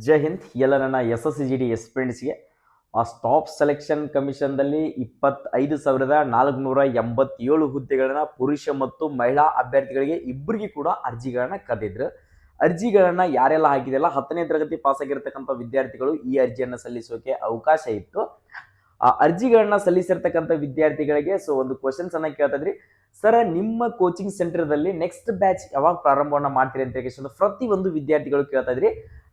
ಜೈ ಹಿಂದ್ ಎಲ್ಲ ನನ್ನ SSCGD ಎಸ್ಪಿರೆಂಟ್ಸ್ಗೆ staff selection ಕಮಿಷನ್ದಲ್ಲಿ 25,487 ಹುದ್ದೆಗಳನ್ನ ಪುರುಷ ಮತ್ತು ಮಹಿಳಾ ಅಭ್ಯರ್ಥಿಗಳಿಗೆ ಇಬ್ಬರಿಗೆ ಕೂಡ ಅರ್ಜಿಗಳನ್ನ ಕರೆದಿದ್ರು. ಅರ್ಜಿಗಳನ್ನ ಯಾರೆಲ್ಲ ಹಾಕಿದೆಲ್ಲ 10ನೇ ತರಗತಿ ಪಾಸ್ ಆಗಿರತಕ್ಕಂಥ ವಿದ್ಯಾರ್ಥಿಗಳು ಈ ಅರ್ಜಿಯನ್ನು ಸಲ್ಲಿಸೋಕೆ ಅವಕಾಶ ಇತ್ತು. ಆ ಅರ್ಜಿಗಳನ್ನ ಸಲ್ಲಿಸಿರ್ತಕ್ಕಂಥ ವಿದ್ಯಾರ್ಥಿಗಳಿಗೆ ಒಂದು ಕ್ವಶನ್ಸ್ ಅನ್ನ ಕೇಳ್ತಾ ಇದ್ರಿ, ಸರ್ ನಿಮ್ಮ ಕೋಚಿಂಗ್ ಸೆಂಟರ್ದಲ್ಲಿ ನೆಕ್ಸ್ಟ್ ಬ್ಯಾಚ್ ಯಾವಾಗ ಪ್ರಾರಂಭವನ್ನ ಮಾಡ್ತೀರಿ ಅಂತ ಹೇಳಿ ಪ್ರತಿಯೊಂದು ವಿದ್ಯಾರ್ಥಿಗಳು ಕೇಳ್ತಾ ಇದ್ರಿ.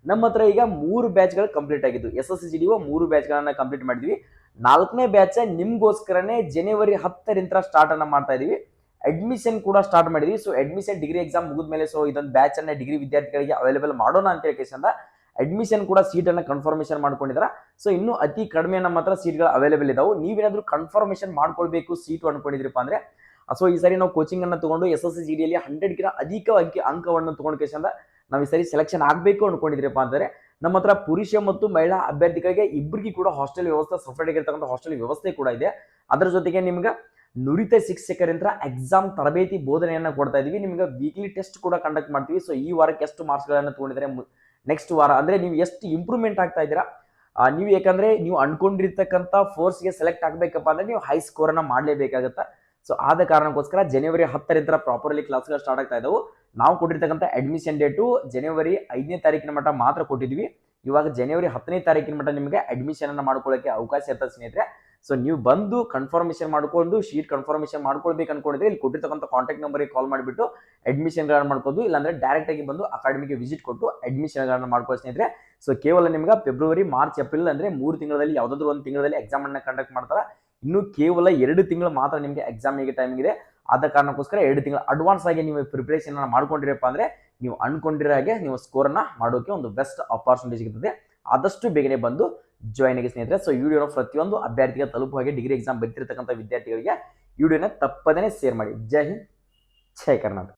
ನಮ್ಮ ಹತ್ರ ಈಗ 3 ಬ್ಯಾಚ್ಗಳು ಕಂಪ್ಲೀಟ್ ಆಗಿದ್ದು. SSCGD 3 ಬ್ಯಾಚ್ಗಳನ್ನ ಕಂಪ್ಲೀಟ್ ಮಾಡಿದ್ವಿ. 4ನೇ ಬ್ಯಾಚ್ ನಿಮ್ಗೋಸ್ಕರನೇ ಜನವರಿ 10ರಿಂದ ಸ್ಟಾರ್ಟ್ ಅನ್ನ ಮಾಡ್ತಾ ಇದೀವಿ. ಅಡ್ಮಿಷನ್ ಕೂಡ ಸ್ಟಾರ್ಟ್ ಮಾಡಿದ್ವಿ. ಅಡ್ಮಿಷನ್ ಡಿಗ್ರಿ ಎಕ್ಸಾಮ್ ಮುಗಿದ್ಮೇಲೆ ಇದೊಂದು ಬ್ಯಾಚ್ ಅನ್ನ ಡಿಗ್ರಿ ವಿದ್ಯಾರ್ಥಿಗಳಿಗೆ ಅವೈಲೇಬಲ್ ಮಾಡೋಣ ಅಂತ ಹೇಳಿ ಅಡ್ಮಿಷನ್ ಕೂಡ ಸೀಟ್ ಅನ್ನ ಕನ್ಫರ್ಮೇಶನ್ ಮಾಡ್ಕೊಂಡಿದ್ರ. ಇನ್ನು ಅತಿ ಕಡಿಮೆ ನಮ್ಮ ಹತ್ರ ಸೀಟ್ಗಳು ಅವೈಲೇಬಲ್ ಇದಾವೆ. ನೀವೇನಾದ್ರೂ ಕನ್ಫರ್ಮೇಶನ್ ಮಾಡ್ಕೊಳ್ಬೇಕು ಸೀಟು ಅನ್ಕೊಂಡಿದ್ರಪ್ಪ ಅಂದ್ರೆ ಈ ಸಾರಿ ನಾವು ಕೋಚಿಂಗ್ ಅನ್ನ ತಗೊಂಡು SSCGD 100ಗಿಂತ ಅಧಿಕ ಅಂಕವನ್ನು ತಗೊಂಡು ನಾವು ಈ ಸರಿ ಸೆಲೆಕ್ಷನ್ ಆಗಬೇಕು ಅನ್ಕೊಂಡಿದ್ರಪ್ಪ ಅಂದ್ರೆ ನಮ್ಮ ಹತ್ರ ಪುರುಷ ಮತ್ತು ಮಹಿಳಾ ಅಭ್ಯರ್ಥಿಗಳಿಗೆ ಇಬ್ಬರಿಗೆ ಕೂಡ ಹಾಸ್ಟೆಲ್ ವ್ಯವಸ್ಥೆ ಸಪರೇಟ್ ಆಗಿರ್ತಕ್ಕಂಥ ಹಾಸ್ಟೆಲ್ ವ್ಯವಸ್ಥೆ ಕೂಡ ಇದೆ. ಅದರ ಜೊತೆಗೆ ನಿಮ್ಗೆ ನುರಿತ ಶಿಕ್ಷಕರಿಂದ ಎಕ್ಸಾಮ್ ತರಬೇತಿ ಬೋಧನೆಯನ್ನ ಕೊಡ್ತಾ ಇದೀವಿ. ನಿಮ್ಗೆ ವೀಕ್ಲಿ ಟೆಸ್ಟ್ ಕೂಡ ಕಂಡಕ್ಟ್ ಮಾಡ್ತೀವಿ. ಈ ವಾರಕ್ಕೆ ಎಷ್ಟು ಮಾರ್ಕ್ಸ್ ಗಳನ್ನ ತಗೊಂಡಿದ್ರೆ ನೆಕ್ಸ್ಟ್ ವಾರ ಅಂದ್ರೆ ನೀವು ಎಷ್ಟು ಇಂಪ್ರೂವ್ಮೆಂಟ್ ಆಗ್ತಾ ಇದ್ದೀರಾ, ನೀವು ಯಾಕಂದ್ರೆ ನೀವು ಅನ್ಕೊಂಡಿರ್ತಕ್ಕಂಥ ಫೋರ್ಸ್ಗೆ ಸೆಲೆಕ್ಟ್ ಆಗ್ಬೇಕಪ್ಪ ಅಂದ್ರೆ ನೀವು ಹೈ ಸ್ಕೋರ್ ಅನ್ನ ಮಾಡ್ಲೇಬೇಕಾಗತ್ತಾ. ಆದ ಕಾರಣಕ್ಕೋಸ್ಕರ ಜನವರಿ 10ರಿಂದ ಪ್ರಾಪರ್ಲಿ ಕ್ಲಾಸ್ಗಳು ಸ್ಟಾರ್ಟ್ ಆಗ್ತಾ ಇದಾವೆ. ನಾವು ಕೊಟ್ಟಿರ್ತಕ್ಕಂಥ ಅಡ್ಮಿಷನ್ ಡೇಟು ಜನವರಿ 5ನೇ ತಾರೀಕಿನ ಮಟ್ಟ ಮಾತ್ರ ಕೊಟ್ಟಿದ್ವಿ. ಇವಾಗ ಜನವರಿ 10ನೇ ತಾರೀಕಿನ ಮಟ್ಟ ನಿಮಗೆ ಅಡ್ಮಿಷನ್ ಅನ್ನ ಮಾಡ್ಕೊಳ್ಳೋಕೆ ಅವಕಾಶ ಇರ್ತದೆ ಸ್ನೇಹಿತರೆ. ನೀವು ಬಂದು ಕನ್ಫರ್ಮೇಶನ್ ಮಾಡ್ಕೊಂಡು ಶೀಟ್ ಕನ್ಫರ್ಮೇಶನ್ ಮಾಡ್ಕೊಳ್ಬೇಕು ಅನ್ಕೊಂಡಿದ್ರೆ ಇಲ್ಲಿ ಕೊಟ್ಟಿರ್ತಕ್ಕಂಥ ಕಾಂಟ್ಯಾಕ್ಟ್ ನಂಬರ್ಗೆ ಕಾಲ್ ಮಾಡಿಬಿಟ್ಟು ಅಡ್ಮಿಷನ್ಗಳನ್ನ ಮಾಡ್ಕೋದು, ಇಲ್ಲಾಂದ್ರೆ ಡೈರೆಕ್ಟ್ ಆಗಿ ಬಂದು ಅಕಾಡೆಮಿಗೆ ವಿಸಿಟ್ ಕೊಟ್ಟು ಅಡ್ಮಿಷನ್ಗಳನ್ನ ಮಾಡ್ಕೊಳ್ಳಿ ಸ್ನೇಹಿತರೆ. ಕೇವಲ ನಿಮ್ಗೆ ಫೆಬ್ರವರಿ, ಮಾರ್ಚ್, ಏಪ್ರಿಲ್ ಅಂದ್ರೆ 3 ತಿಂಗಳಲ್ಲಿ ಯಾವ್ದಾದ್ರು ಒಂದು ತಿಂಗಳಲ್ಲಿ ಎಕ್ಸಾಮ್ ಅನ್ನ ಕಂಡಕ್ಟ್ ಮಾಡ್ತಾರೆ. ಇನ್ನು ಕೇವಲ 2 ತಿಂಗಳು ಮಾತ್ರ ನಿಮಗೆ ಎಕ್ಸಾಮಿಗೆ ಟೈಮಿಂಗ್ ಇದೆ. ಆದ ಕಾರಣಕ್ಕೋಸ್ಕರ 2 ತಿಂಗಳು ಅಡ್ವಾನ್ಸ್ ಆಗಿ ನೀವು ಪ್ರಿಪರೇಷನ್ ಮಾಡ್ಕೊಂಡಿರಪ್ಪ ಅಂದ್ರೆ ನೀವು ಅನ್ಕೊಂಡಿರೋ ಹಾಗೆ ನೀವು ಸ್ಕೋರ್ ಅನ್ನ ಮಾಡೋಕೆ ಒಂದು ಬೆಸ್ಟ್ ಆಪರ್ಚುನಿಟಿ ಸಿಗುತ್ತದೆ. ಆದಷ್ಟು ಬೇಗನೆ ಬಂದು ಜಾಯ್ನ್ ಆಗಿ ಸ್ನೇಹಿತರೆ. ಈ ವಿಡಿಯೋನ ಪ್ರತಿಯೊಂದು ಅಭ್ಯರ್ಥಿಗೆ ತಲುಪುವ ಹಾಗೆ ಡಿಗ್ರಿ ಎಕ್ಸಾಮ್ ಬರೀತಿರ್ತಕ್ಕಂಥ ವಿದ್ಯಾರ್ಥಿಗಳಿಗೆ ಈ ವಿಡಿಯೋನ ತಪ್ಪದೇ ಶೇರ್ ಮಾಡಿ. ಜೈ ಹಿಂದ್, ಜೈ ಕರ್ನಾಟಕ.